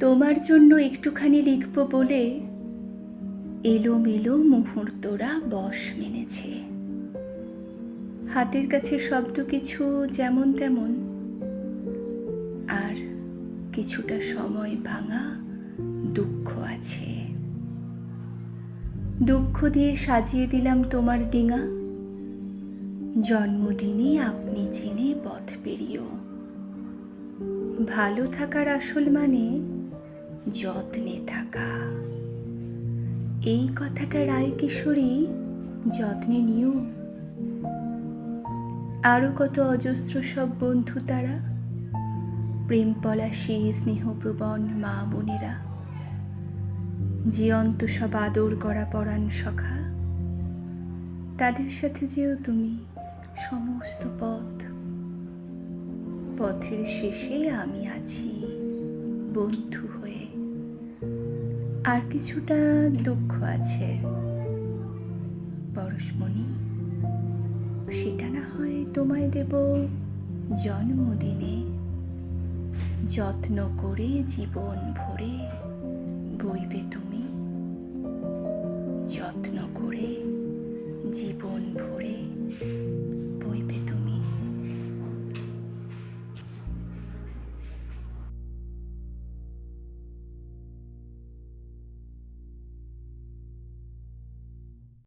তোমার জন্য একটুখানি লিখব বলে এলোমেলো মুহূর্তরা বশ মেনেছে। হাতের কাছে শব্দ কিছু যেমন তেমন, আর কিছুটা সময় ভাঙা দুঃখ আছে। দুঃখ দিয়ে সাজিয়ে দিলাম তোমার ডিঙা, জন্মদিনে আপনি চিনে পথ পেরিও। ভালো থাকার আসল মানে যত্নে থাকা। এই কথাটা রায় কিশোরী যত্নে নিও। আরো কত অজস্র সব বন্ধু তারা, প্রেম পলাশী স্নেহপ্রবণ মা বোনেরা, জীবন্ত সব আদর করা পরাণ সখা। তাদের সাথে যেও তুমি সমস্ত পথ। পথের শেষে আমি আছি বন্ধু হয়ে। আর কিছুটা দুঃখ আছে পরশমণি, সেটা না হয় তোমায় দেব জন্মদিনে, যত্ন করে জীবন ভরে।